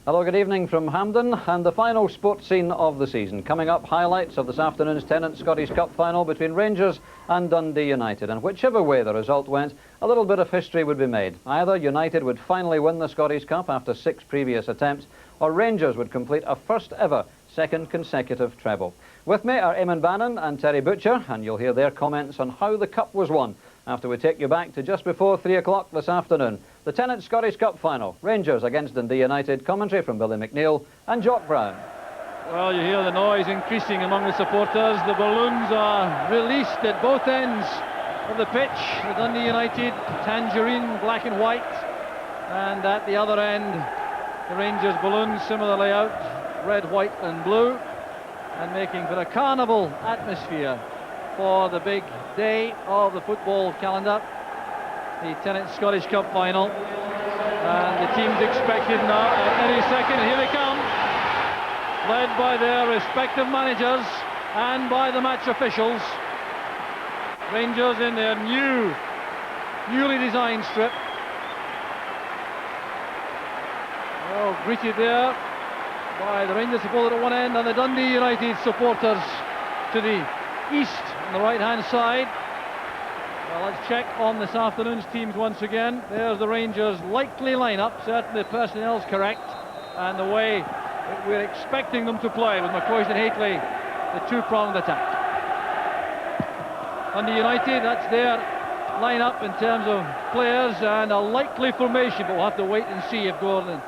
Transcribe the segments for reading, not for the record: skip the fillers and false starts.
Hello, good evening from Hampden, and the final sports scene of the season. Coming up, highlights of this afternoon's Tennant Scottish Cup final between Rangers and Dundee United. And whichever way the result went, a little bit of history would be made. Either United would finally win the Scottish Cup after 6 previous attempts, or Rangers would complete a first ever second consecutive treble. With me are Eamon Bannon and Terry Butcher, and you'll hear their comments on how the Cup was won after we take you back to just before 3 o'clock this afternoon. The Tennant Scottish Cup final, Rangers against Dundee United. Commentary from Billy McNeil and Jock Brown. Well, you hear the noise increasing among the supporters. The balloons are released at both ends of the pitch. The Dundee United tangerine, black and white, and at the other end the Rangers balloons similarly out, red, white and blue, and making for a carnival atmosphere for the big day of the football calendar, the Tennant Scottish Cup final. And the teams expected now at any second. Here they come, led by their respective managers and by the match officials. Rangers in their newly designed strip. Well, greeted there by the Rangers supporter at one end and the Dundee United supporters to the east on the right hand side. Well, let's check on this afternoon's teams once again. There's the Rangers' likely lineup. Certainly the personnel's correct, and the way that we're expecting them to play with McCoist and Hateley, the two-pronged attack. Dundee United, that's their lineup in terms of players and a likely formation, but we'll have to wait and see if Gordon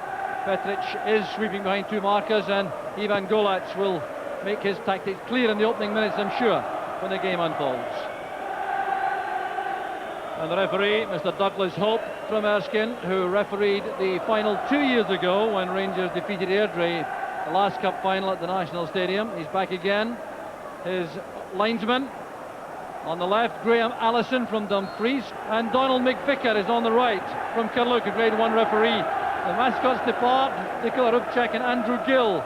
Petric is sweeping behind two markers, and Ivan Golac will make his tactics clear in the opening minutes, I'm sure, when the game unfolds. And the referee, Mr. Douglas Hope from Erskine, who refereed the final 2 years ago when Rangers defeated Airdrie, the last cup final at the National Stadium. He's back again. His linesman on the left, Graham Allison from Dumfries, and Donald McVicker is on the right from Kirlook, a Grade 1 referee. The mascots depart, Nicola Rubchek and Andrew Gill,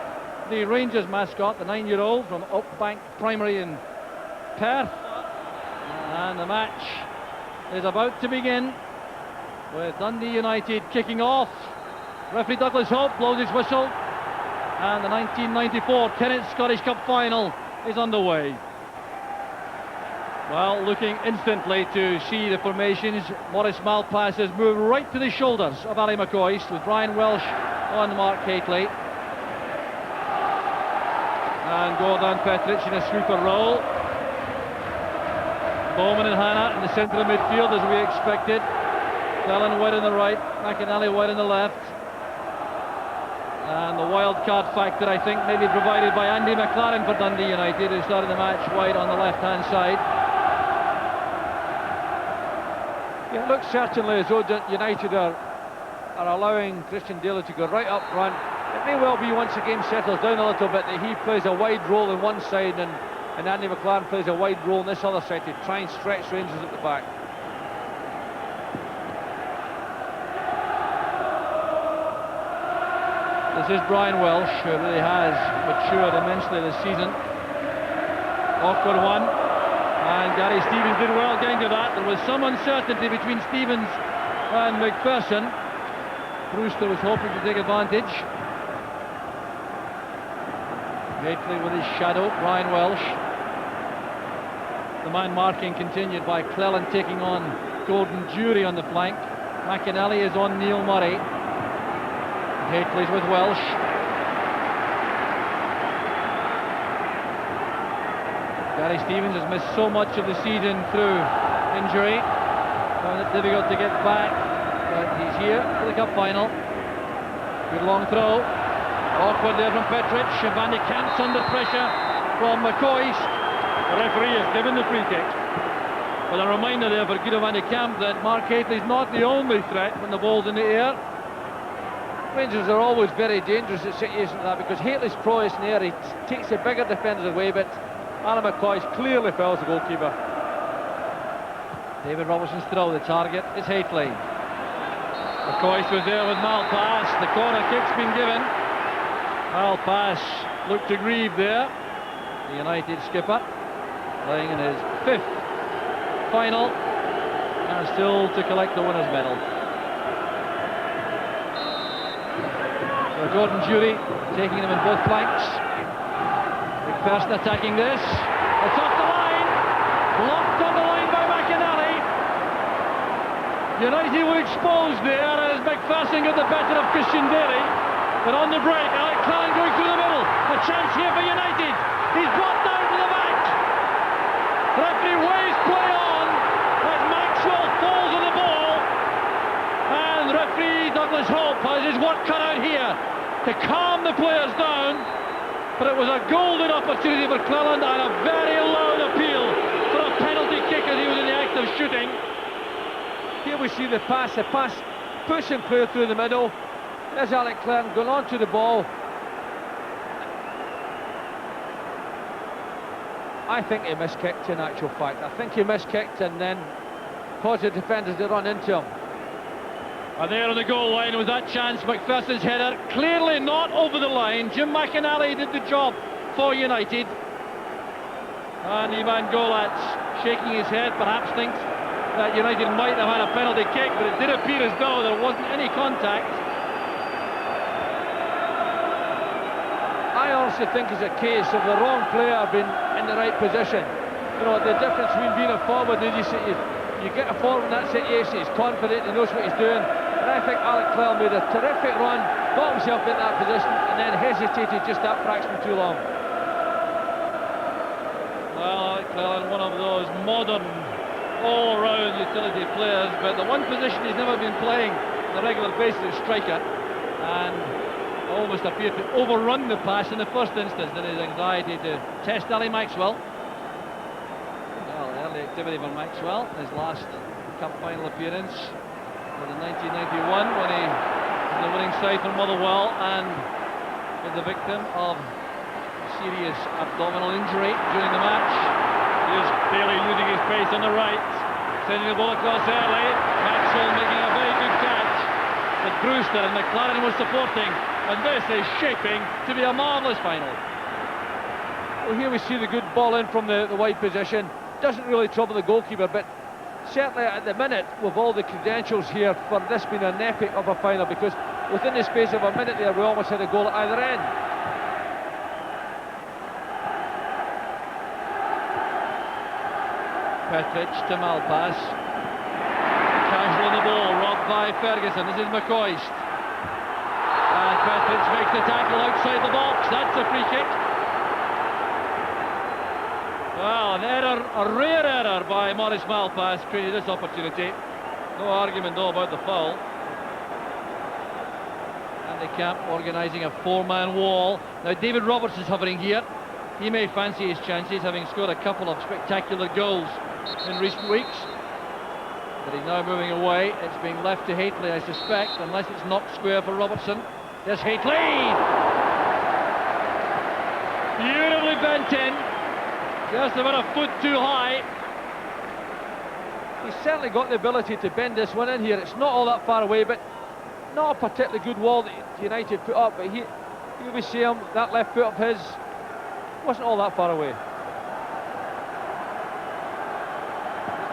the Rangers mascot, the 9-year-old from Oakbank Primary in Perth. And the match is about to begin with Dundee United kicking off. Referee Douglas Hope blows his whistle, and the 1994 Tennant Scottish Cup final is underway. Well, looking instantly to see the formations, Maurice Malpass has moved right to the shoulders of Ali McCoist, with Brian Welsh on Mark Hateley, and Gordon Petric in a sweeper role. Bowman and Hannah in the centre of midfield as we expected. Dallin wide on the right, McInally wide on the left. And the wild card factor, I think, may be provided by Andy McLaren for Dundee United, who started the match wide on the left-hand side. Yeah, it looks certainly as though United are allowing Christian Daly to go right up front. It may well be, once the game settles down a little bit, that he plays a wide role on one side and Andy McLaren plays a wide role on this other side to try and stretch Rangers at the back. This is Brian Welsh, who really has matured immensely this season. Awkward one, and Gary Stevens did well getting to that. There was some uncertainty between Stevens and McPherson. Brewster was hoping to take advantage. Hateley with his shadow, Brian Welsh. The man marking continued by Cleland taking on Gordon Jury on the flank. McInally is on Neil Murray. Hateley's with Welsh. Gary Stevens has missed so much of the season through injury. Found it difficult to get back, but he's here for the cup final. Good long throw. Awkward there from Petric, and Van de Kamp's under pressure from McCoist. The referee has given the free kick. But a reminder there for Guido Van de Kamp that Mark Hateley's not the only threat when the ball's in the air. Rangers are always very dangerous at situations like that, because Hateley's prowess in the air, he takes the bigger defenders away, but Alan McCoist clearly fells the goalkeeper. David Robertson's throw, the target is Hateley. McCoist was there with Malpass. The corner kick's been given. Malpass looked aggrieved there. The United skipper playing in his 5th final and still to collect the winner's medal. So Gordon Jury taking them in both flanks. McPherson attacking this. It's off the line. Blocked on the line by McInally. United were exposed there as McPherson got the better of Christian Daly. But on the break, Alec Clan going through the middle. A chance here for United. He's brought down to the back. Referee waves play on as Maxwell falls on the ball. And referee Douglas Hope has his work cut out here to calm the players down. But it was a golden opportunity for Cleland and a very loud appeal for a penalty kick as he was in the act of shooting. Here we see the pass pushing clear through the middle. There's Alec Clan going on to the ball. I think he miskicked in actual fact. I think he miskicked and then caused the defenders to run into him. And there on the goal line was that chance. McPherson's header clearly not over the line. Jim McInally did the job for United. And Ivan Golat's shaking his head, perhaps thinks that United might have had a penalty kick, but it did appear as though there wasn't any contact. I honestly think it's a case of the wrong player being in the right position. You know, the difference between being a forward and you get a forward in that situation, he's confident, he knows what he's doing. And I think Alec Cleland made a terrific run, got himself in that position, and then hesitated just that fraction too long. Well, Alec Cleland, one of those modern, all-round utility players, but the one position he's never been playing on a regular basis is striker, and almost appeared to overrun the pass in the first instance in his anxiety to test Ali Maxwell. Well, early activity for Maxwell, his last cup final appearance was in 1991 when he was the winning side for Motherwell and was the victim of a serious abdominal injury during the match. Here's Daly using his pace on the right, sending the ball across early. Maxwell making a very good catch, but Brewster and McLaren were supporting, and this is shaping to be a marvellous final. Well, here we see the good ball in from the wide position. Doesn't really trouble the goalkeeper, but certainly at the minute, with all the credentials here for this being an epic of a final, because within the space of a minute there, we almost had a goal at either end. Petric to Malpass. Casual on the ball, robbed by Ferguson. This is McCoist. And Petric makes the tackle outside the box. That's a free kick. Well, an error, a rare error by Maurice Malpass created this opportunity. No argument though about the foul. And the camp organising a four-man wall. Now David Roberts is hovering here. He may fancy his chances, having scored a couple of spectacular goals in recent weeks. But he's now moving away. It's being left to Haitley, I suspect, unless it's knocked square for Robertson. There's Haitley! Beautifully bent in. Just about a foot too high. He's certainly got the ability to bend this one in here. It's not all that far away, but not a particularly good wall that United put up. But here we see him, that left foot of his wasn't all that far away.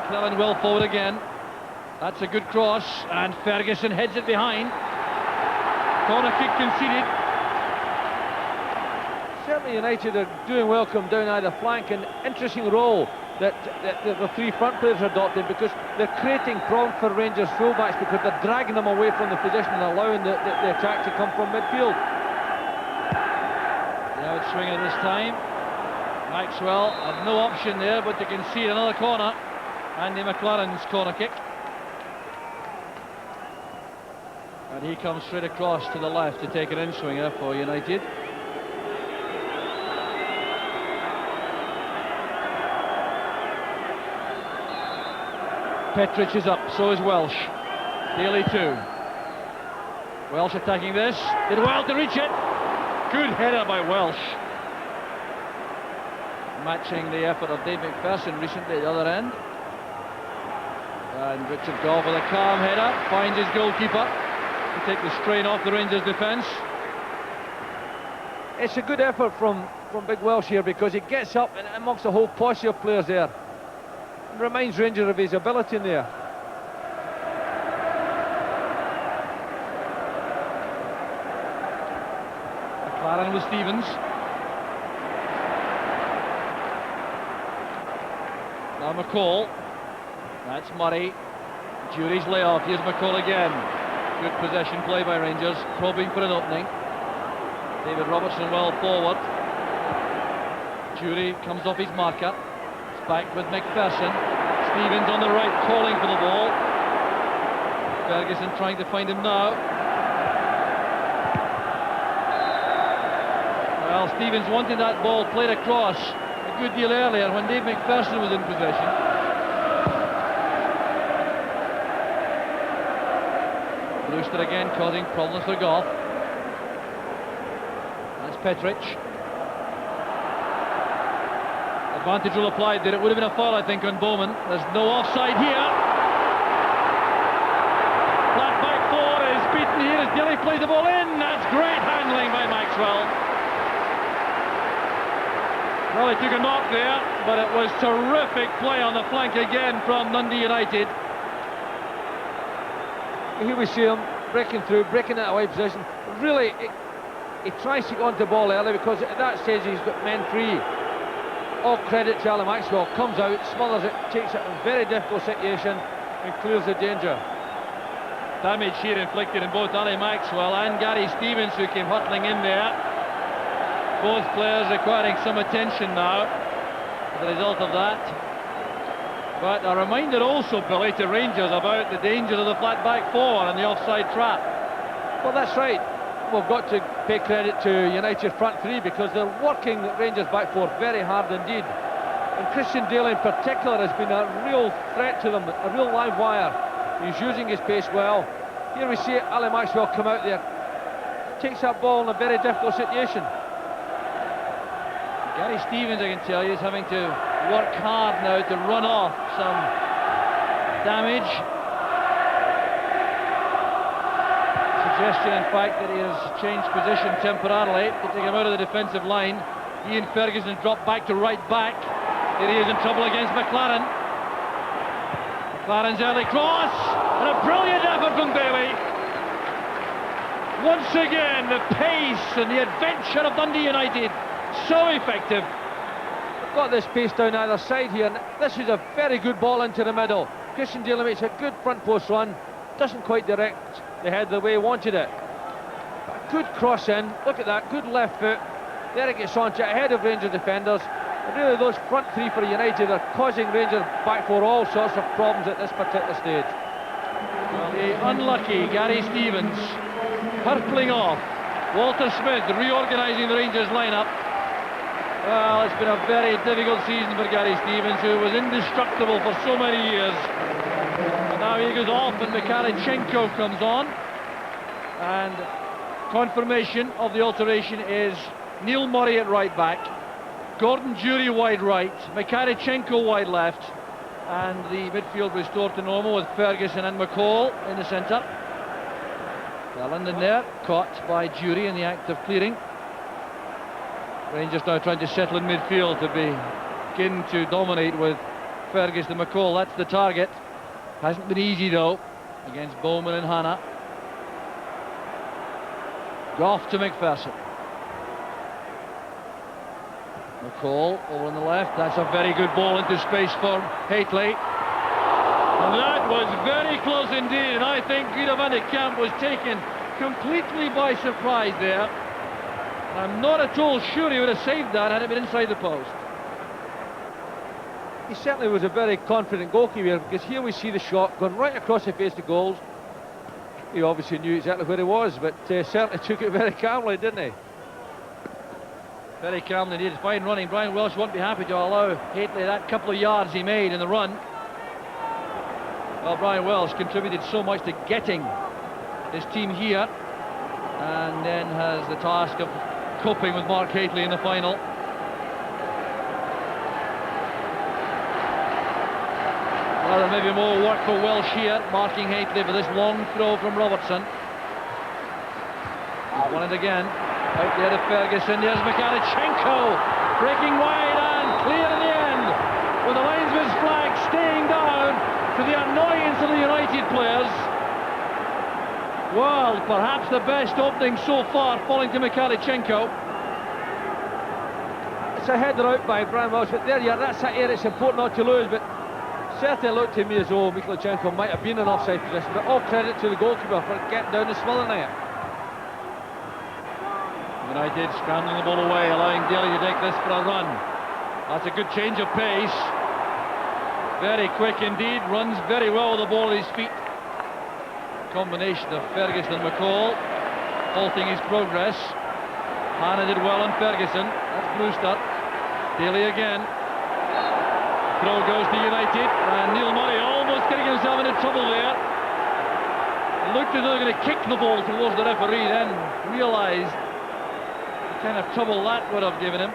Cleland well forward again. That's a good cross, and Ferguson heads it behind. Corner kick conceded. Certainly United are doing well come down either flank, and interesting role that the three front players are adopting, because they're creating problems for Rangers fullbacks, because they're dragging them away from the position and allowing the attack to come from midfield. The outswinger this time. Maxwell had no option there but to concede another corner. Andy McLaren's corner kick. And he comes straight across to the left to take an in-swinger for United. Petric is up, so is Welsh. Daly too. Welsh attacking this. Did well to reach it. Good header by Welsh. Matching the effort of Dave McPherson recently at the other end. And Richard Goff with a calm header. Finds his goalkeeper to take the strain off the Rangers defence. It's a good effort from Big Welsh here, because he gets up and amongst a whole posse of players there. It reminds Rangers of his ability in there. McLaren with Stevens. Now McCall. That's Murray. Jury's layoff. Here's McCall again. Good possession play by Rangers, probing for an opening. David Robertson well forward. Jury comes off his marker. It's back with McPherson. Stevens on the right, calling for the ball. Ferguson trying to find him now. Well, Stevens wanted that ball played across a good deal earlier when Dave McPherson was in possession. Brewster again causing problems for Goff. That's Petric. Advantage will apply there. It would have been a foul, I think, on Bowman. There's no offside here. Flat back four is beaten here as Dilly plays the ball in. That's great handling by Maxwell. Well, he took a knock there, but it was terrific play on the flank again from Dundee United. Here we see him breaking through, breaking that away position. Really, he tries to get onto the ball early because at that stage he's got men free. All credit to Alan Maxwell. Comes out, smothers it, takes it in a very difficult situation and clears the danger. Damage here inflicted in both Ali Maxwell and Gary Stevens, who came hurtling in there. Both players requiring some attention now as a result of that. But a reminder also, Billy, to Rangers about the dangers of the flat back four and the offside trap. Well, that's right. We've got to pay credit to United front three because they're working Rangers back four very hard indeed. And Christian Daly in particular has been a real threat to them, a real live wire. He's using his pace well. Here we see Ali Maxwell come out there, takes that ball in a very difficult situation. Gary Stevens, I can tell you, is having to work hard now to run off some damage. Suggestion, in fact, that he has changed position temporarily to take him out of the defensive line. Ian Ferguson dropped back to right back. Here he is in trouble against McLaren. McLaren's early cross, and a brilliant effort from Bailey. Once again, the pace and the adventure of Dundee United, so effective. Got this pace down either side here, and this is a very good ball into the middle. Christian Daly makes a good front post run, doesn't quite direct the head the way he wanted it. But a good cross in, look at that, good left foot. There it gets onto it, ahead of Rangers defenders. And really those front three for United are causing Rangers back four all sorts of problems at this particular stage. Well, the unlucky Gary Stevens hurtling off. Walter Smith reorganising the Rangers lineup. Well, it's been a very difficult season for Gary Stevens, who was indestructible for so many years. And now he goes off and Mikhalichenko comes on. And confirmation of the alteration is Neil Murray at right back, Gordon Jury wide right, Mikhalichenko wide left, and the midfield restored to normal with Ferguson and McCall in the centre. Garland in there, caught by Jury in the act of clearing. Rangers now trying to settle in midfield to begin to dominate with Ferguson and McCall. That's the target. Hasn't been easy though against Bowman and Hanna. Goff to McPherson. McCall over on the left. That's a very good ball into space for Haitley. And that was very close indeed, and I think Guido van de Kamp was taken completely by surprise there. I'm not at all sure he would have saved that had it been inside the post. He certainly was a very confident goalkeeper, because here we see the shot going right across the face of goals. He obviously knew exactly where he was, but certainly took it very calmly, didn't he? Very calmly indeed. Fine running. Brian Welsh won't be happy to allow Haitley that couple of yards he made in the run. Well, Brian Welsh contributed so much to getting his team here, and then has the task of coping with Mark Haitley in the final. Well, there may be more work for Welsh here, marking Haitley for this long throw from Robertson. He's won it again. Out there to Ferguson. There's Mikhalichenko breaking wide and clear in the end, with the linesman's flag staying down to the annoyance of the United players. Well, perhaps the best opening so far falling to Mikhalichenko. It's a header out by Brian Welsh, but there, yeah, that's that area it's important not to lose. But certainly looked to me as though Mikhailichenko might have been in offside position. But all credit to the goalkeeper for getting down and smothering it. United scrambling the ball away, allowing Daly to take this for a run. That's a good change of pace. Very quick indeed, runs very well with the ball at his feet. Combination of Ferguson and McCall, halting his progress. Hannah did well on Ferguson. That's Brewster. Daly again. Throw goes to United, and Neil Murray almost getting himself into trouble there. Looked as though they were going to kick the ball towards the referee, then realised the kind of trouble that would have given him.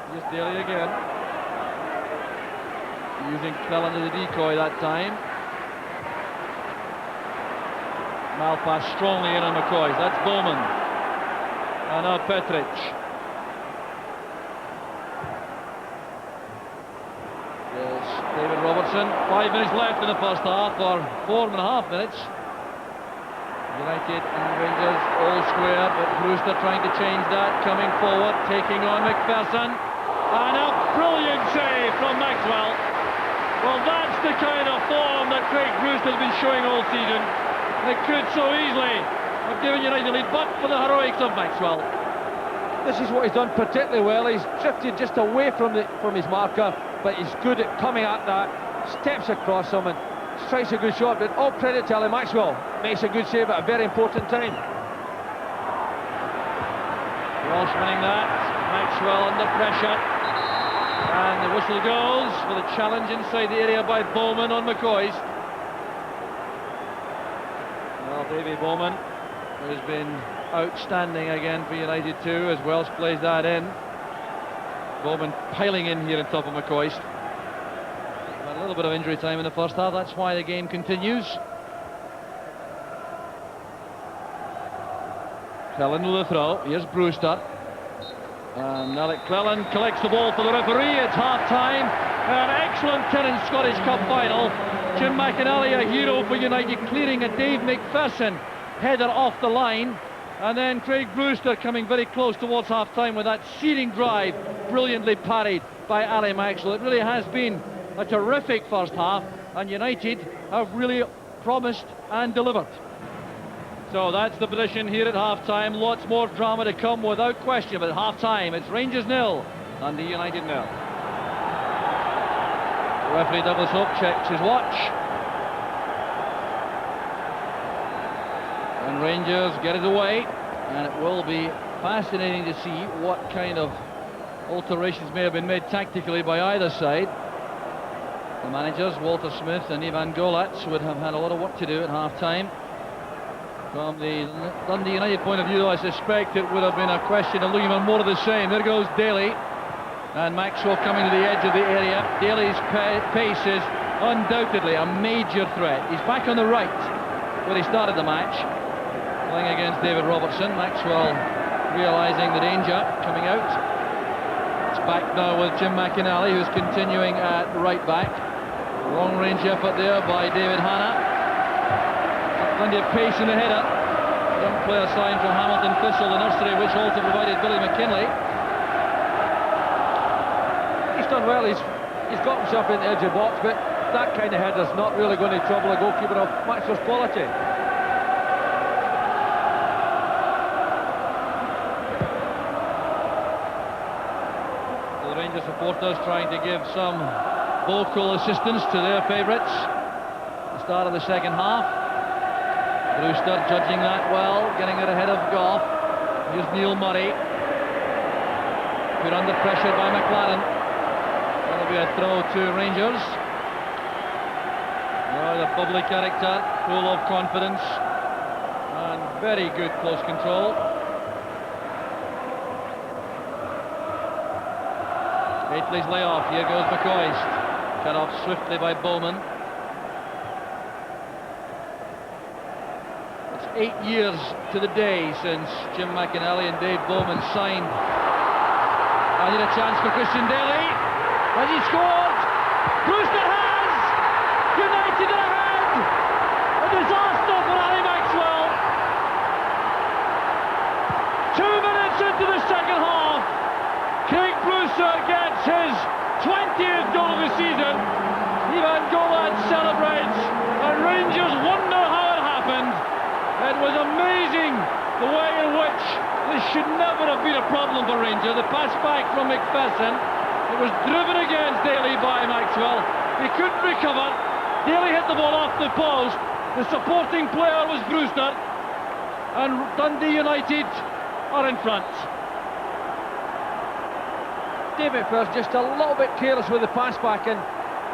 Here's Daly again, using Cleland as a decoy that time. Malpass strongly in on McCoy. That's Bowman. And now Petric. Yes, David Robertson. 5 minutes left in the first half, or 4.5 minutes. United and Rangers all square, but Brewster trying to change that, coming forward, taking on McPherson. And a brilliant save from Maxwell. Well, that's the kind of form that Craig Brewster's been showing all season. They could so easily have given United the lead, but for the heroics of Maxwell. This is what he's done particularly well. He's drifted just away from his marker, but he's good at coming at that, steps across him and strikes a good shot. But all credit to Ali Maxwell, makes a good save at a very important time. Walsh winning that, Maxwell under pressure, and the whistle goes for the challenge inside the area by Bowman on McCoy's. Well, Davy Bowman has been outstanding again for United too, as Welsh plays that in. Bowman piling in here on top of McCoy's. A little bit of injury time in the first half, that's why the game continues. Cleland with the throw, here's Brewster. And Alec Cleland collects the ball for the referee. It's half-time. An excellent Tennant Scottish Cup final. Jim McInally, a hero for United, clearing a Dave McPherson header off the line. And then Craig Brewster coming very close towards half-time with that searing drive, brilliantly parried by Ali Maxwell. It really has been a terrific first half, and United have really promised and delivered. So that's the position here at half-time. Lots more drama to come without question, but at half-time it's Rangers 0, Dundee United 0. Referee Douglas Hope checks his watch. And Rangers get it away, and it will be fascinating to see what kind of alterations may have been made tactically by either side. The managers, Walter Smith and Ivan Golats, would have had a lot of work to do at half-time. From the Dundee United point of view, though, I suspect it would have been a question of looking for more of the same. There goes Daly, and Maxwell coming to the edge of the area. Daly's pace is undoubtedly a major threat. He's back on the right where he started the match, playing against David Robertson. Maxwell realising the danger, coming out. It's back now with Jim McInally, who's continuing at right back. Long range effort there by David Hannah. Plenty of pace in the header. Young player signed from Hamilton Thistle, the nursery, which also provided Billy McKinlay. He's done well. He's got himself in the edge of the box, but that kind of header's not really going to trouble a goalkeeper of Maxwell's quality. The Rangers supporters trying to give some vocal assistance to their favourites. The start of the second half. Brewster judging that well, getting it ahead of Goff. Here's Neil Murray. Put under pressure by McLaren. That'll be a throw to Rangers. Oh, the bubbly character, full of confidence, and very good close control. Gately's layoff. Here goes McCoist. Cut off swiftly by Bowman. 8 years to the day since Jim McInally and Dave Bowman signed. I need a chance for Christian Daly. Has he scored? Brewster has! United are ahead! A disaster for Ali Maxwell! 2 minutes into the second Brewster gets his 20th goal of the season. Ivan Golan celebrates, and Rangers wonder how it happened. It was amazing the way in which this should never have been a problem for Rangers. The pass back from McPherson. It was driven against Daly by Maxwell. He couldn't recover. Daly hit the ball off the post. The supporting player was Brewster. And Dundee United are in front. David McPherson just a little bit careless with the pass back, and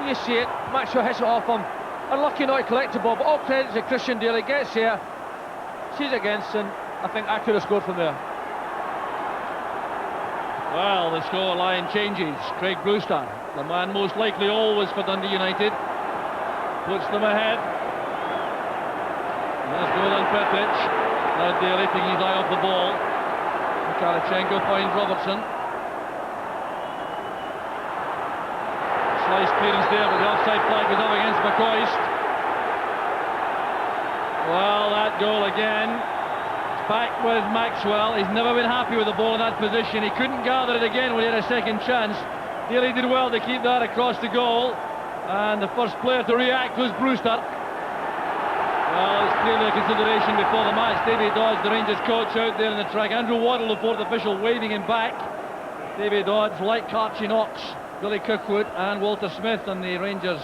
you see it, Maxwell hits it off him. Unlucky not to collect the ball, but all credit to Christian Daly. Gets here, sees it against, and I think I could have scored from there. Well, the score line changes. Craig Brewster, the man most likely always for Dundee United, puts them ahead. There's Golan Petric. Now Daly taking his eye off the ball. Mikalichenko finds Robertson. Slice clearance there, but the offside flag was up against McCoist. Well, that goal again. It's back with Maxwell. He's never been happy with the ball in that position. He couldn't gather it again when he had a second chance. Daly did well to keep that across the goal. And the first player to react was Brewster. Well, it's clearly a consideration before the match. Davy Dodds, the Rangers coach, out there in the track. Andrew Waddle, the fourth official, waving him back. Davy Dodds, like Archie Knox, Billy Cookwood and Walter Smith and the Rangers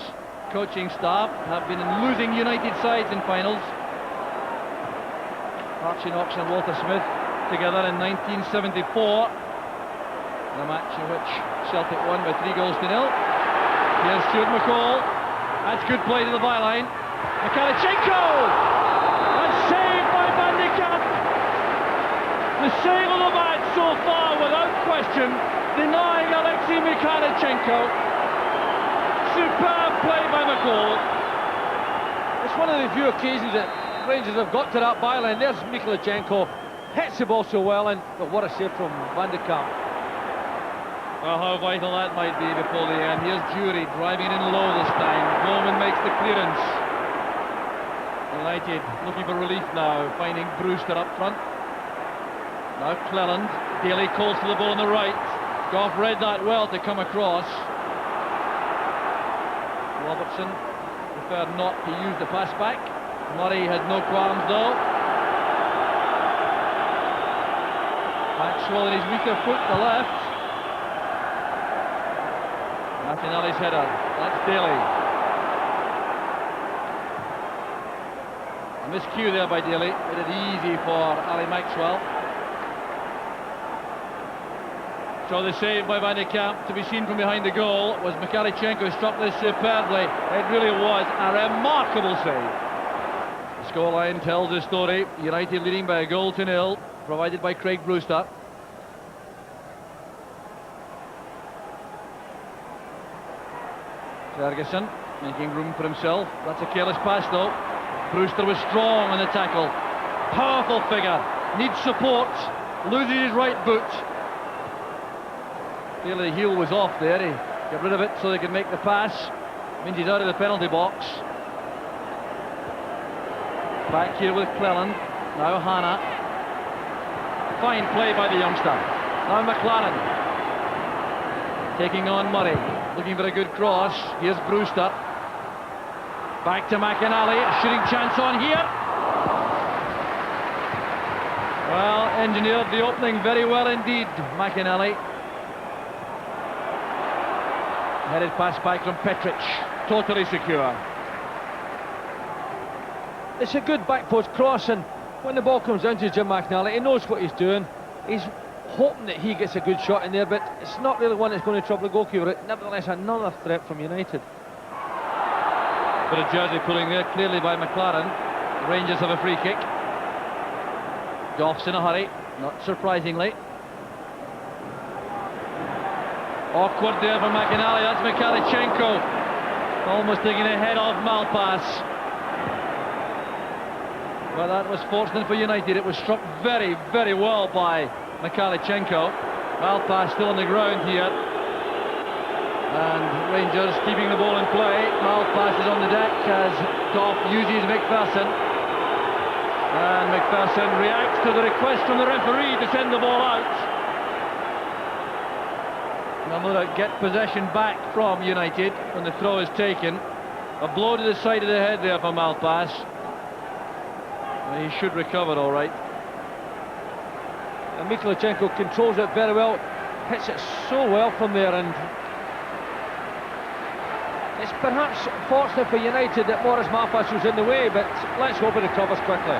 coaching staff have been in losing United sides in finals. Archie Knox and Walter Smith together in 1974, in a match in which Celtic won by 3-0. Here's Stuart McCall. That's good play to the byline. Mikalichenko! And saved by Van de Kamp. The save of the match so far, without question, denying Alexei Mikalichenko. Superb play by McCall. It's one of the few occasions that Rangers have got to that byline. There's Mikalichenko, hits the ball so well, and but what a save from Van de Kamp. Well, how vital that might be before the end. Here's Jury driving in low this time. Bowman makes the clearance. United looking for relief now, finding Brewster up front. Now Cleland. Daly calls to the ball on the right. Goff read that well to come across. Robertson preferred not to use the pass back. Murray had no qualms though. Maxwell in his weaker foot, the left. Martinelli's header. That's Daly. A miscue there by Daly. Made it easy for Ali Maxwell. So the save by Van de Kamp, to be seen from behind the goal, was Mikalichenko, struck this superbly. It really was a remarkable save. The scoreline tells the story. United leading by 1-0, provided by Craig Brewster. Ferguson making room for himself. That's a careless pass though. Brewster was strong on the tackle. Powerful figure. Needs support. Loses his right boot. Clearly the heel was off there. He got rid of it so they could make the pass. Means he's out of the penalty box. Back here with Cleland. Now Hanna. Fine play by the youngster. Now McLaren. Taking on Murray. Looking for a good cross. Here's Brewster. Back to McInally. A shooting chance on here. Well, engineered the opening very well indeed, McInally. Headed pass back from Petric. Totally secure. It's a good back post cross, and when the ball comes down to Jim McNally, he knows what he's doing. He's hoping that he gets a good shot in there, but it's not really one that's going to trouble the goalkeeper. Nevertheless, another threat from United. Bit of jersey pulling there, clearly by McLaren. The Rangers have a free kick. Goff's in a hurry, not surprisingly. Awkward there for McInally. That's Mikalichenko, almost taking a head off Malpass. Well, that was fortunate for United. It was struck very, very well by Mikalichenko. Malpass still on the ground here. And Rangers keeping the ball in play. Malpass is on the deck as Goff uses McPherson. And McPherson reacts to the request from the referee to send the ball out. Namura get possession back from United when the throw is taken. A blow to the side of the head there for Malpass. He should recover all right. And Mikhailichenko controls it very well, hits it so well from there, and it's perhaps fortunate for United that Maurice Malpass was in the way, but let's hope it recovers quickly.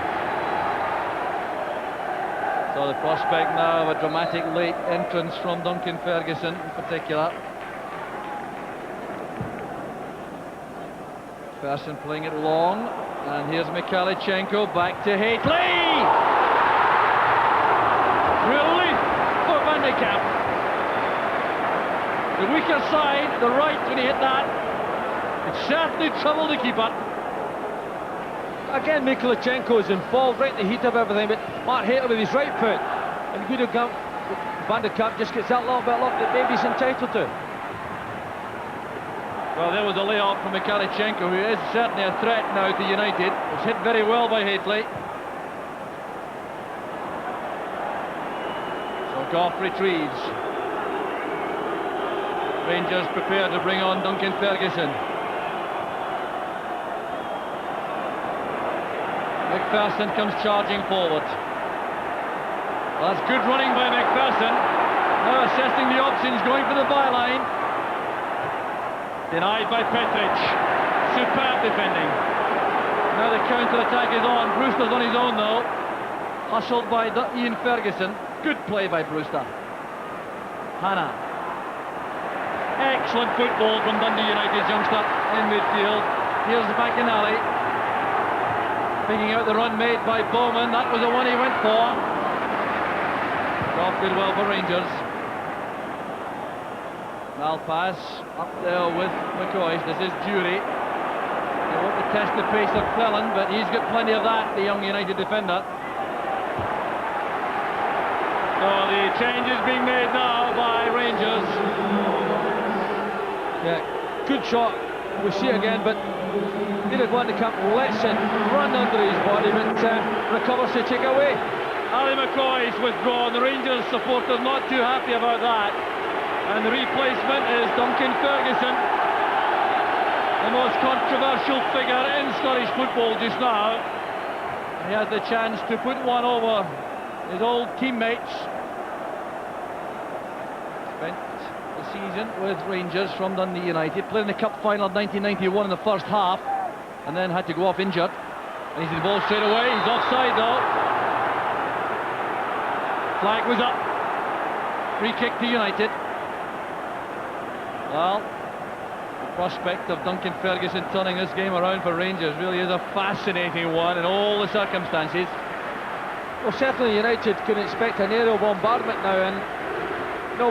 So the prospect now of a dramatic late entrance from Duncan Ferguson in particular. Ferguson playing it long, and here's Mikhailichenko back to Hateley. Relief for Van de Kamp. The weaker side, the right, when he hit that, it certainly troubled the keeper. Again, Mikhailichenko is involved right in the heat of everything, but Mark Hateley with his right foot, and good Van de Kamp just gets that little bit of luck that maybe he's entitled to. Well, there was a layoff from Mikhailichenko, who is certainly a threat now to United. It's hit very well by Hateley. So Goff retrieves. Rangers prepare to bring on Duncan Ferguson. McPherson comes charging forward. Well, that's good running by McPherson. Now assessing the options, going for the byline. Denied by Petric. Superb defending. Now the counter-attack is on. Brewster's on his own though. Hustled by Ian Ferguson. Good play by Brewster. Hanna. Excellent football from Dundee United's youngster in midfield. Here's McInally. Picking out the run made by Bowman. That was the one he went for. Goff did well for Rangers. Malpass up there with McCoy. This is Jury. They want to test the pace of Cleland, but he's got plenty of that, the young United defender. So the change is being made now by Rangers. Yeah, good shot. We see it again, but neither Van de Kamp lets it run under his body, but recovers to take away. Ali McCoy's withdrawn. The Rangers supporters not too happy about that. And the replacement is Duncan Ferguson, the most controversial figure in Scottish football just now. He has the chance to put one over his old teammates. Spent the season with Rangers from Dundee United, played in the Cup final of 1991 in the first half, and then had to go off injured. And he's in the ball straight away. He's offside though. Flag was up. Free kick to United. Well, the prospect of Duncan Ferguson turning this game around for Rangers really is a fascinating one in all the circumstances. Well, certainly United can expect an aerial bombardment now, and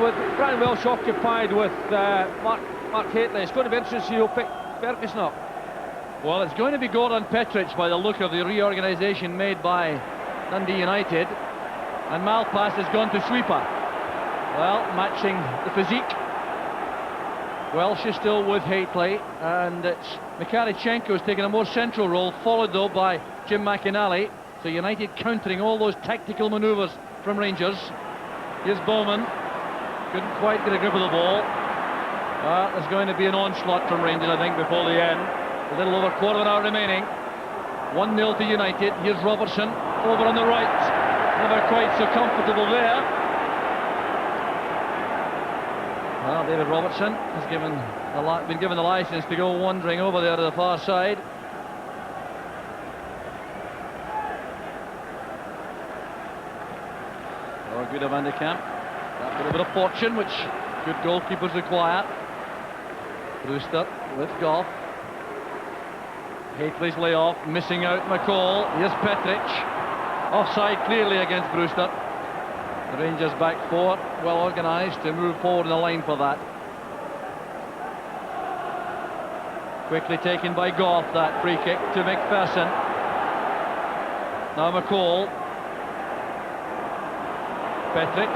with Brian Welsh occupied with Mark Hateley, it's going to be interesting to see who'll pick Ferguson up. Well, it's going to be Gordon Petric by the look of the reorganisation made by Dundee United, and Malpass has gone to sweeper. Well, matching the physique. Welsh is still with Hateley, and it's Mikhailichenko who's taken a more central role, followed though by Jim McInally. So United countering all those tactical manoeuvres from Rangers. Here's Bowman. Couldn't quite get a grip of the ball. There's going to be an onslaught from Rangers, I think, before the end. A little over a quarter of an hour remaining. 1-0 to United. Here's Robertson over on the right. Never quite so comfortable there. Well, David Robertson has been given the licence to go wandering over there to the far side. Oh, good Van de Kamp. After a bit of fortune, which good goalkeepers require. Brewster with Goff. Hateley's layoff, missing out McCall. Here's Petric. Offside clearly against Brewster. The Rangers back four, well organised to move forward in the line for that. Quickly taken by Goff, that free kick to McPherson. Now McCall. Petric.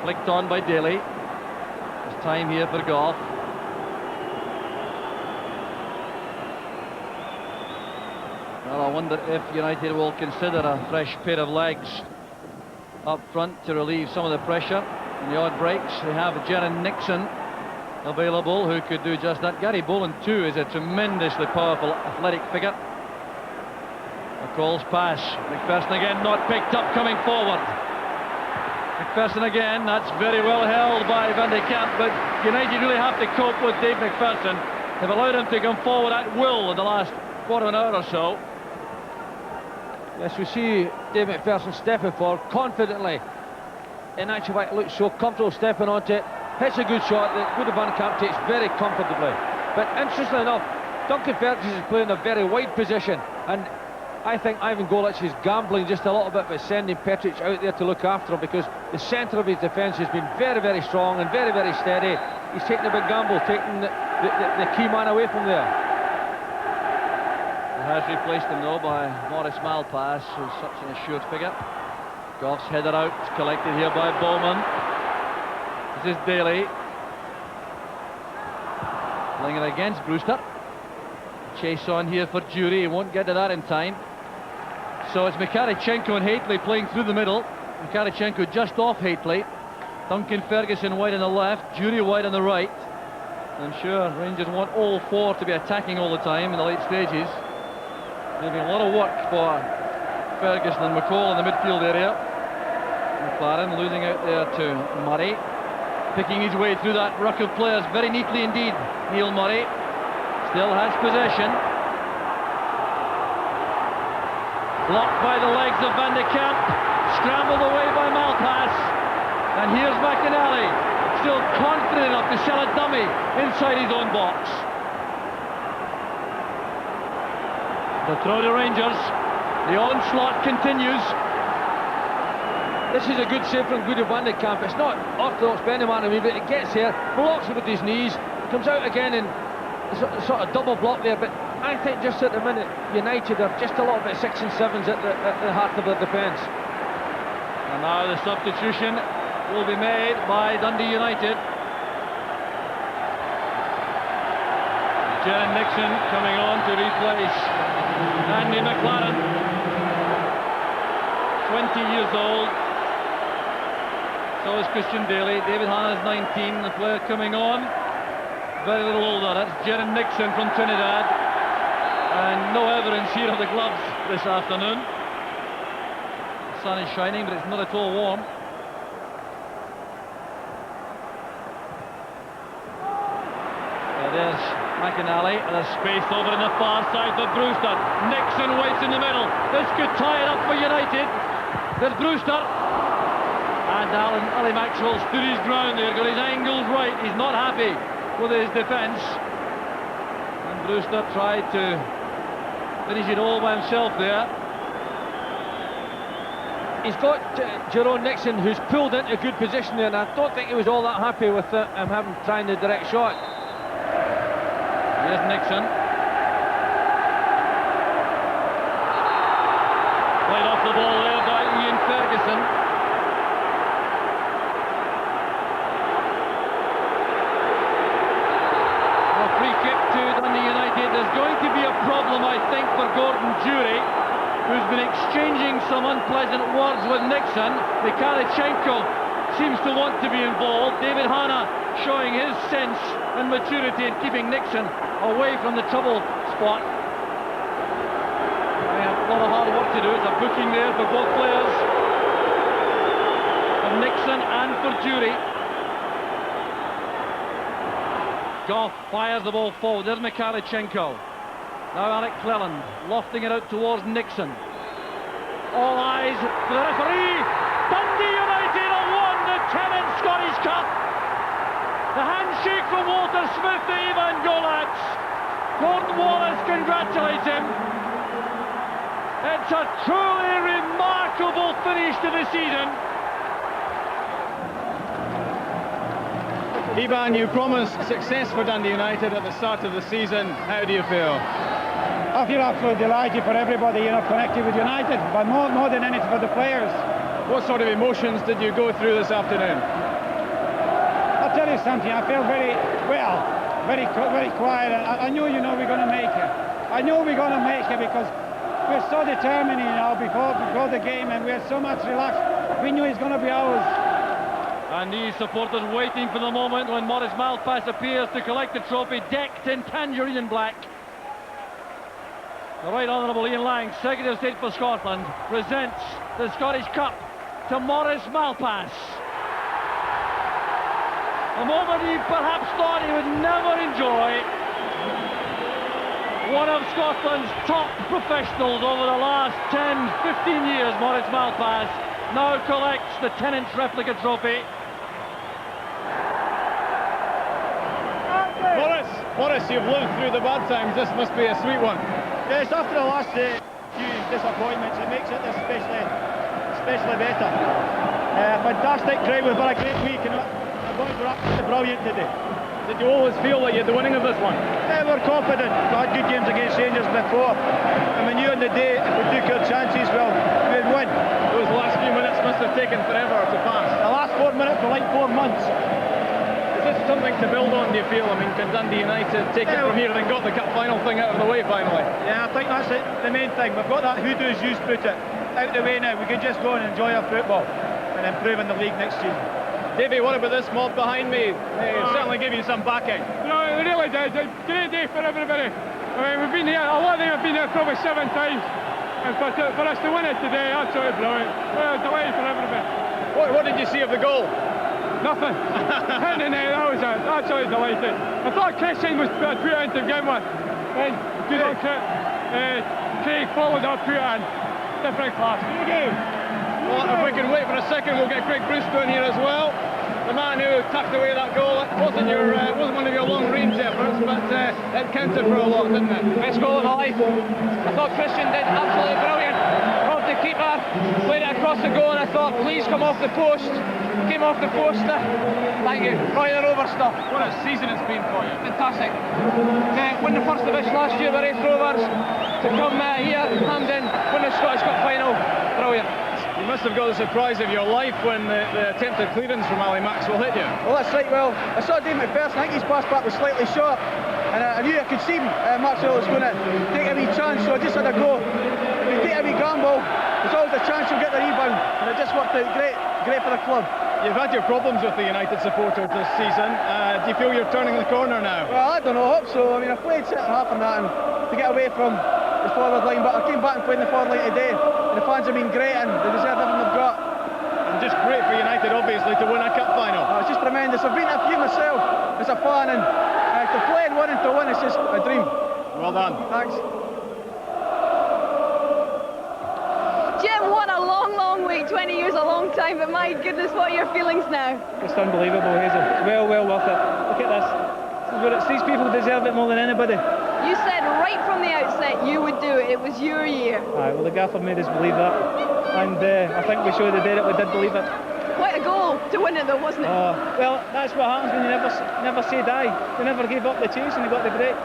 Flicked on by Daly. There's time here for Goff. Well, I wonder if United will consider a fresh pair of legs up front to relieve some of the pressure. In the odd breaks, they have Jaron Nixon available, who could do just that. Gary Boland, too, is a tremendously powerful athletic figure. McCall's pass. McPherson again, not picked up, coming forward. McPherson again, that's very well held by Van de Kamp, but United really have to cope with Dave McPherson. They've allowed him to come forward at will in the last quarter of an hour or so. Yes, we see Dave McPherson stepping forward confidently. In actual fact, looks so comfortable stepping onto it. Hits a good shot that Goede Van Kamp takes very comfortably. But interestingly enough, Duncan Ferguson is playing a very wide position, and I think Ivan Golic is gambling just a little bit by sending Petric out there to look after him, because the centre of his defence has been very, very strong and very, very steady. He's taking a big gamble, taking the key man away from there. He has replaced him though by Maurice Malpass, who's such an assured figure. Goff's header out, collected here by Bowman. This is Daly. Playing it against Brewster. Chase on here for Jury, he won't get to that in time. So it's Mikharychenko and Haitley playing through the middle. Mikharychenko just off Haitley. Duncan Ferguson wide on the left, Jury wide on the right. I'm sure Rangers want all four to be attacking all the time in the late stages. There'll be a lot of work for Ferguson and McCall in the midfield area. McLaren losing out there to Murray. Picking his way through that ruck of players very neatly indeed. Neil Murray still has possession. Blocked by the legs of Van de Kamp. Scrambled away by Malpass. And here's McInally, still confident enough to sell a dummy inside his own box. The throw to Rangers. The onslaught continues. This is a good save from Goede Van de Kamp. It's not orthodox Benneman, but it gets here, blocks it with his knees, comes out again and sort of double block there. But I think just at the minute, United are just a little bit 6 and 7s at the heart of their defence. And now the substitution will be made by Dundee United. Jaron Nixon coming on to replace Andy McLaren, 20 years old. So is Christian Daly. David Hanna's 19, the player coming on very little older. That's Jaron Nixon from Trinidad, and no evidence here of the gloves this afternoon. The sun is shining, but it's not at all warm. There's McInally, and there's space over in the far side for Brewster. Nixon waits in the middle. This could tie it up for United. There's Brewster. And Ali Maxwell stood his ground there, got his angles right. He's not happy with his defence. And Brewster tried to finish it all by himself there. He's got Jaron Nixon, who's pulled into a good position there, and I don't think he was all that happy with him having trying the direct shot. Here's Nixon. Played off the ball there by Ian Ferguson. A free kick to Dundee United. There's going to be a problem, I think, for Gordon Jury, who's been exchanging some unpleasant words with Nixon. Mikharychenko seems to want to be involved. David Hanna showing his sense and maturity in keeping Nixon away from the trouble spot. They have a lot of hard work to do. It's a booking there for both players, for Nixon and for Jury. Goff fires the ball forward. There's Mikharychenko. Now Alec Cleland lofting it out towards Nixon. All eyes for the referee. Dundee United have won the Tennant Scottish Cup. The handshake from Walter Smith to Ivan Golic. Gordon Wallace congratulates him. It's a truly remarkable finish to the season. Ivan, you promised success for Dundee United at the start of the season. How do you feel? I feel absolutely delighted for everybody, connected with United, but more than anything for the players. What sort of emotions did you go through this afternoon? I'll tell you something, I felt very quiet. I knew, we're going to make it. I knew we're going to make it because we're so determined, before the game, and we're so much relaxed. We knew it's going to be ours. And these supporters waiting for the moment when Maurice Malpass appears to collect the trophy, decked in tangerine and black. The Right Honourable Ian Lang, Secretary of State for Scotland, presents the Scottish Cup to Maurice Malpass. A moment he perhaps thought he would never enjoy. One of Scotland's top professionals over the last 10-15 years, Maurice Malpass, now collects the Tennent's replica trophy. Maurice, you've lived through the bad times. This must be a sweet one. Yes, after the last few disappointments, it makes it especially better. Fantastic crowd, we've had a great week, and the boys were absolutely brilliant today. Did you always feel that you had the winning of this one? Yeah, we're confident. We had good games against Rangers before, and we knew on the day if we took our chances, well, we'd win. Those last few minutes must have taken forever to pass. The last 4 minutes were like 4 months. Is this something to build on, do you feel? I mean, can Dundee United take it from here and got the cup final thing out of the way finally? Yeah, I think that's the main thing. We've got that who-do's use put it out the way now. We can just go and enjoy our football and improve in the league next season. Davey, what about this mob behind me? They certainly give you some backing. No, it really does. It's a great day for everybody. I mean, we've been here, a lot of them have been here probably 7 times. And for us to win it today, absolutely brilliant. Well, delighted for everybody. What did you see of the goal? Nothing. Hitting the net, that was it. Absolutely delighted. I thought Christian was put it in to begin with. Then, good on Craig followed up, put it in. Different class. Well, if we can wait for a second, we'll get Craig Bruce down here as well. The man who tucked away that goal. It wasn't one of your long-range efforts, but it counted for a lot, didn't it? Best goal of my life. I thought Christian did absolutely brilliant. Off the keeper, played it across the goal, and I thought, please come off the post. Came off the post. Thank you. Right over stuff. What a season it's been for you. Fantastic. Win the first division last year with Raith Rovers. To come here, Hampden, win the Scottish Cup final. Brilliant. You must have got the surprise of your life when the attempted clearance from Ali Maxwell hit you. Well, that's right. Well, I saw Dave McPherson. I think his pass back was slightly short, and I knew I could see Maxwell was going to take a wee chance, so I just had a go. If you take a wee gamble, there's always a chance you'll get the rebound, and it just worked out great for the club. You've had your problems with the United supporters this season. Do you feel you're turning the corner now? Well, I don't know. I hope so. I mean, I played centre half and that, and to get away from the forward line, but I came back and played in the forward line today, and the fans have been great, and they deserve everything they've got. And just great for United, obviously, to win a cup final. It's just tremendous. I've been to a few myself as a fan, and to play and win and to win, it's just a dream. Well done. Thanks. Jim, what a long week. 20 years a long time, but my goodness, what are your feelings now? It's unbelievable, Hazel. It's well worth it. Look at this. These people deserve it more than anybody. You said right from the outset you would do it. It was your year. Aye, well, the gaffer made us believe that. And I think we showed the day that we did believe it. Quite a goal to win it though, wasn't it? Oh, well, that's what happens when you never say die. They never gave up the chase and they got the break.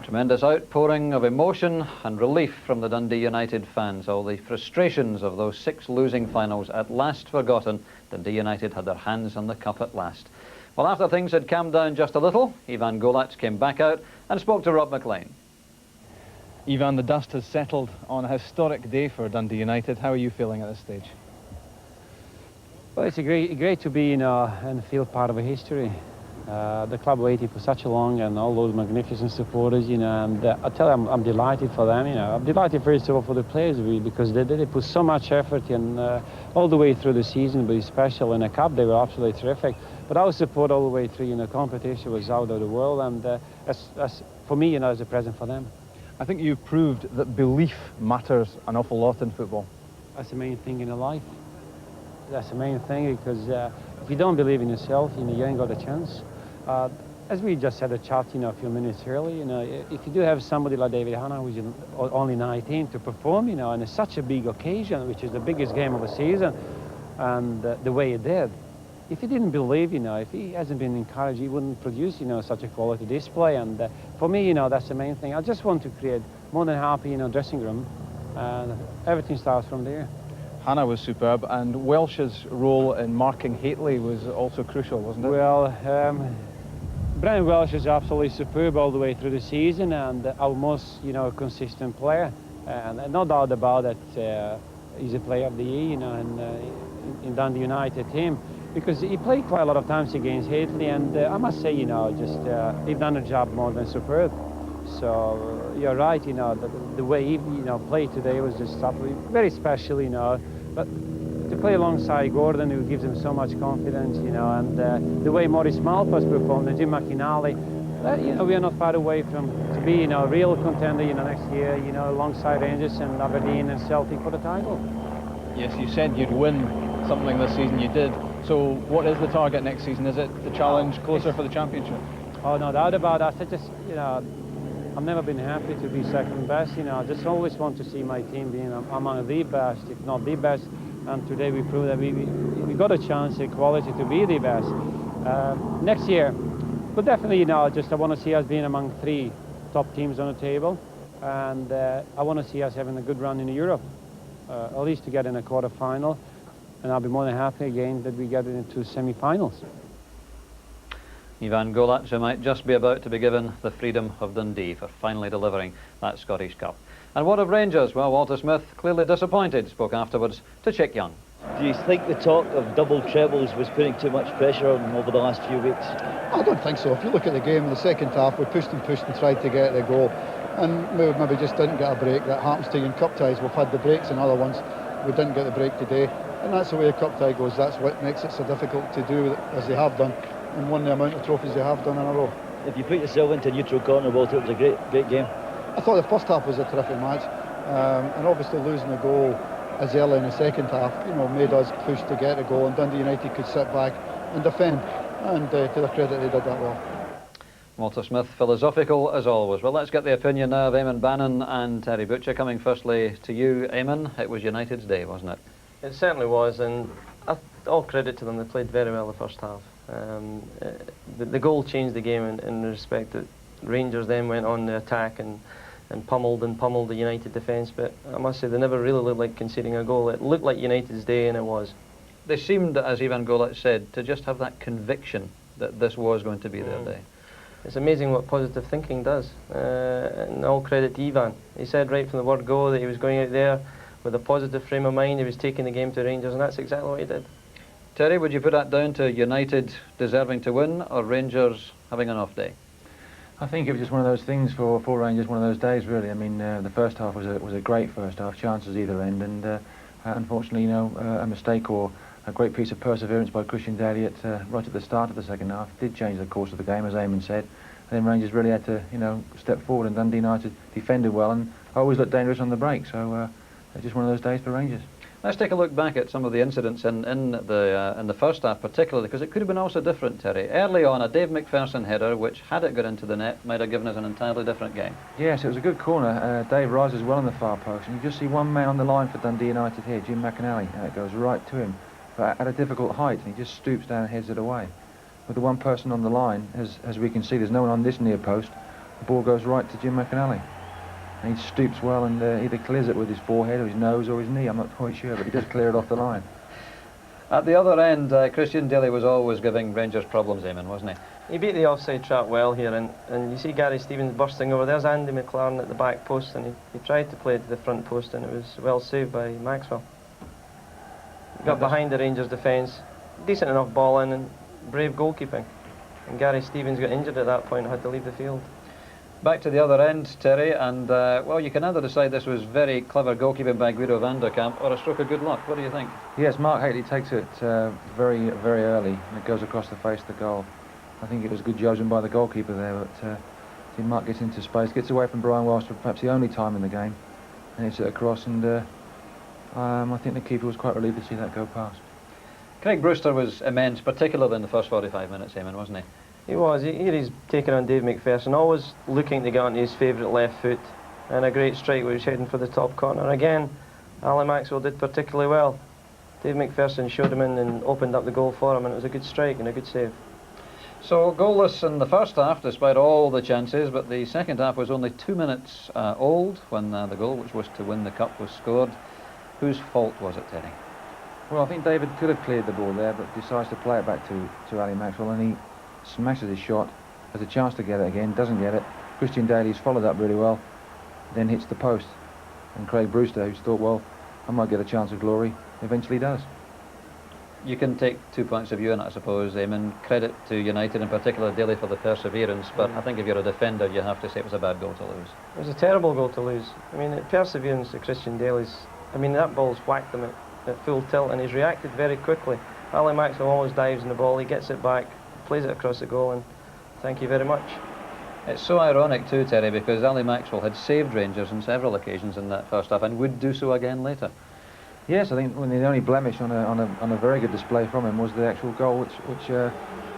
Tremendous outpouring of emotion and relief from the Dundee United fans. All the frustrations of those 6 losing finals at last forgotten. Dundee United had their hands on the cup at last. Well, after things had calmed down just a little, Ivan Golat came back out and spoke to Rob McLean. Ivan, the dust has settled on a historic day for Dundee United. How are you feeling at this stage? Well, it's great to be in the field part of a history. The club waited for such a long, and all those magnificent supporters, you know, and I tell you, I'm delighted for them, you know. I'm delighted first of all for the players, because they put so much effort in all the way through the season, but especially in the cup, they were absolutely terrific. But our support all the way through, you know, competition was out of the world, and that's for me, you know, as a present for them. I think you've proved that belief matters an awful lot in football. That's the main thing in life. That's the main thing, because if you don't believe in yourself, you know, you ain't got a chance. As we just had a chat, you know, a few minutes earlier, you know, if you do have somebody like David Hanna, who's only 19, to perform, you know, and it's such a big occasion, which is the biggest game of the season, and the way he did, if he didn't believe, you know, if he hasn't been encouraged, he wouldn't produce, you know, such a quality display. And for me, you know, that's the main thing. I just want to create more than happy, you know, dressing room, and everything starts from there. Hannah was superb, and Welsh's role in marking Haitley was also crucial, wasn't it? Well, Brian Welsh is absolutely superb all the way through the season, and our most, you know, consistent player. And no doubt about it, he's a player of the year, you know, in Dundee United team. because he played quite a lot of times against Hadley, and I must say, you know, just they've done a job more than superb. So you're right, you know, the way he, you know, played today was just very special, you know. But to play alongside Gordon, who gives him so much confidence, you know, and the way Maurice Malpas performed and Jim McInally, you know, we are not far away from to be, you know, a real contender, you know, next year, you know, alongside Rangers and Aberdeen and Celtic for the title. Yes, you said you'd win something this season, you did. So what is the target next season? Is it the challenge closer for the championship? Oh, no doubt about that. I just, you know, I've never been happy to be second best, you know. I just always want to see my team being among the best, if not the best. And today we proved that we got a chance, equality, to be the best. Next year, but definitely, you know, just I want to see us being among 3 top teams on the table. And I want to see us having a good run in Europe, at least to get in a quarter-final. And I'll be more than happy again that we get into semi-finals. Ivan Golac, who might just be about to be given the freedom of Dundee for finally delivering that Scottish Cup. And what of Rangers? Well, Walter Smith, clearly disappointed, spoke afterwards to Chick Young. Do you think the talk of double trebles was putting too much pressure on them over the last few weeks? I don't think so. If you look at the game in the second half, we pushed and tried to get the goal. And we maybe just didn't get a break. That happens to you in cup ties. We've had the breaks in other ones. We didn't get the break today. And that's the way a cup tie goes. That's what makes it so difficult to do, as they have done, and won the amount of trophies they have done in a row. If you put yourself into a neutral corner, Walter, it was a great game. I thought the first half was a terrific match. And obviously losing the goal as early in the second half, you know, made us push to get a goal, and Dundee United could sit back and defend. And to their credit, they did that well. Walter Smith, philosophical as always. Well, let's get the opinion now of Eamon Bannon and Terry Butcher. Coming firstly to you, Eamon, it was United's day, wasn't it? It certainly was, and all credit to them. They played very well the first half. The goal changed the game in the respect that Rangers then went on the attack and pummeled the United defence, but I must say they never really looked like conceding a goal. It looked like United's day, and it was. They seemed, as Ivan Golac said, to just have that conviction that this was going to be their day. It's amazing what positive thinking does, and all credit to Ivan. He said right from the word go that he was going out there with a positive frame of mind. He was taking the game to Rangers, and that's exactly what he did. Terry, would you put that down to United deserving to win, or Rangers having an off day? I think it was just one of those things for Rangers, one of those days really. I mean, the first half was a great first half, chances either end, and unfortunately, you know, a mistake or a great piece of perseverance by Christian Daly right at the start of the second half did change the course of the game, as Eamon said. And then Rangers really had to, you know, step forward, and Dundee United defended well and always looked dangerous on the break. So it's just one of those days for Rangers. Let's take a look back at some of the incidents in the first half, particularly because it could have been also different, Terry. Early on, a Dave McPherson header, which had it got into the net, might have given us an entirely different game. Yes, it was a good corner. Dave rises well on the far post, and you just see one man on the line for Dundee United here, Jim McInally, and it goes right to him, but at a difficult height, and he just stoops down and heads it away. With the one person on the line, as we can see, there's no one on this near post. The ball goes right to Jim McInally. And he stoops well and either clears it with his forehead or his nose or his knee, I'm not quite sure, but he does clear it off the line. At the other end, Christian Daly was always giving Rangers problems, Eamon, wasn't he? He beat the offside trap well here, and you see Gary Stevens bursting over. There's Andy McLaren at the back post, and he tried to play it to the front post, and it was well saved by Maxwell. He got behind the Rangers defence, decent enough ball in, and brave goalkeeping. And Gary Stevens got injured at that point and had to leave the field. Back to the other end, Terry, and well, you can either decide this was very clever goalkeeping by Guido van der Kamp or a stroke of good luck. What do you think? Yes, Mark Haley takes it very early, and it goes across the face of the goal. I think it was good judgment by the goalkeeper there, but Mark gets into space, gets away from Brian Welsh for perhaps the only time in the game, and hits it across, and I think the keeper was quite relieved to see that go past. Craig Brewster was immense, particularly in the first 45 minutes, Eamon, wasn't he? He was. Here he's taking on Dave McPherson, always looking to get onto his favourite left foot, and a great strike where he's heading for the top corner. Again, Ali Maxwell did particularly well. Dave McPherson showed him in and opened up the goal for him, and it was a good strike and a good save. So goalless in the first half, despite all the chances, but the second half was only 2 minutes old when the goal, which was to win the cup, was scored. Whose fault was it, Terry? Well, I think David could have cleared the ball there, but decides to play it back to Ali Maxwell, and he smashes his shot, has a chance to get it again, doesn't get it. Christian Daly's followed up really well, then hits the post. And Craig Brewster, who's thought, well, I might get a chance of glory, eventually does. You can take 2 points of view on it, I suppose, Eamon. Credit to United, in particular Daly, for the perseverance, but I think if you're a defender, you have to say it was a bad goal to lose. It was a terrible goal to lose. I mean, the perseverance of Christian Daly's, I mean, that ball's whacked him at full tilt, and he's reacted very quickly. Ali Maxwell always dives in the ball, he gets it back, plays it across the goal, and thank you very much. It's so ironic too, Terry, because Ali Maxwell had saved Rangers on several occasions in that first half and would do so again later. Yes, I think the only blemish on a very good display from him was the actual goal which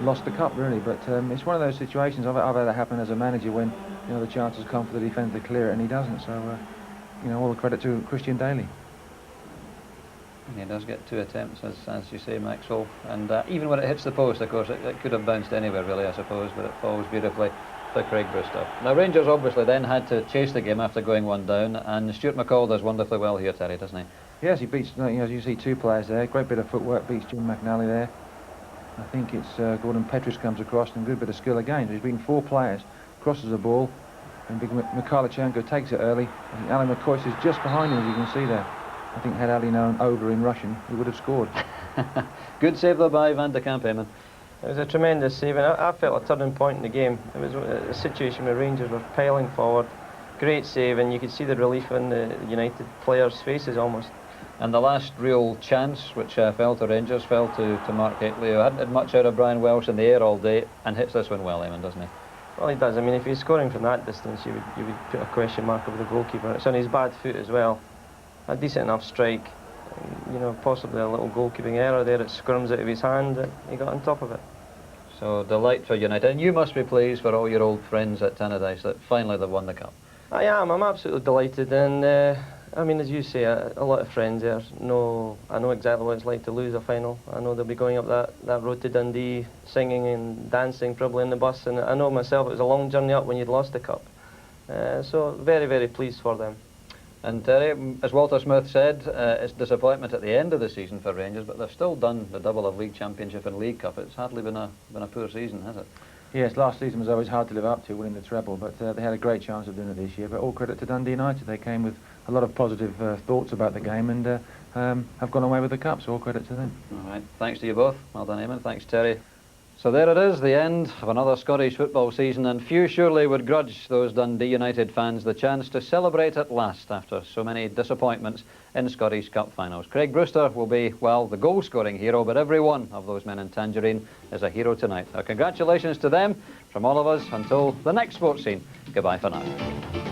lost the cup, really. But it's one of those situations I've had it happen as a manager when the chances come for the defender to clear it and he doesn't. So all the credit to Christian Daly. He does get 2 attempts, as you say, Maxwell, and even when it hits the post, of course, it could have bounced anywhere, really, I suppose, but it falls beautifully to Craig Brewster. Now, Rangers obviously then had to chase the game after going 1 down, and Stuart McCall does wonderfully well here, Terry, doesn't he? Yes, he beats, as you see, 2 players there. Great bit of footwork, beats Jim McNally there. I think it's Gordon Petrish comes across, and good bit of skill again. He's beaten 4 players, crosses the ball, and big Mikhailichenko takes it early. I think Ali McCoy is just behind him, as you can see there. I think had Ali known over in Russian, he would have scored. Good save though by Van de Kamp, Eamon. It was a tremendous save, and I felt a turning point in the game. It was a situation where Rangers were piling forward. Great save, and you could see the relief in the United players' faces almost. And the last real chance, which fell to Rangers, fell to Mark Hateley, who hadn't had much out of Brian Welsh in the air all day, and hits this one well, Eamon, doesn't he? Well, he does. I mean, if he's scoring from that distance, you would put a question mark over the goalkeeper. It's on his bad foot as well. A decent enough strike, possibly a little goalkeeping error there. It scrums out of his hand, and he got on top of it. So, delight for United. And you must be pleased for all your old friends at Tannadice that finally they've won the cup. I am. I'm absolutely delighted, and I mean, as you say, a lot of friends there. I know exactly what it's like to lose a final. I know they'll be going up that road to Dundee, singing and dancing probably in the bus, and I know myself it was a long journey up when you'd lost the cup. So very, very pleased for them. And Terry, as Walter Smith said, it's disappointment at the end of the season for Rangers, but they've still done the double of League Championship and League Cup. It's hardly been a poor season, has it? Yes, last season was always hard to live up to, winning the treble, but they had a great chance of doing it this year. But all credit to Dundee United. They came with a lot of positive thoughts about the game and have gone away with the cup, so all credit to them. All right, thanks to you both. Well done, Eamon. Thanks, Terry. So there it is, the end of another Scottish football season, and few surely would grudge those Dundee United fans the chance to celebrate at last after so many disappointments in Scottish Cup finals. Craig Brewster will be, well, the goal-scoring hero, but every one of those men in Tangerine is a hero tonight. Our congratulations to them from all of us until the next sports scene. Goodbye for now.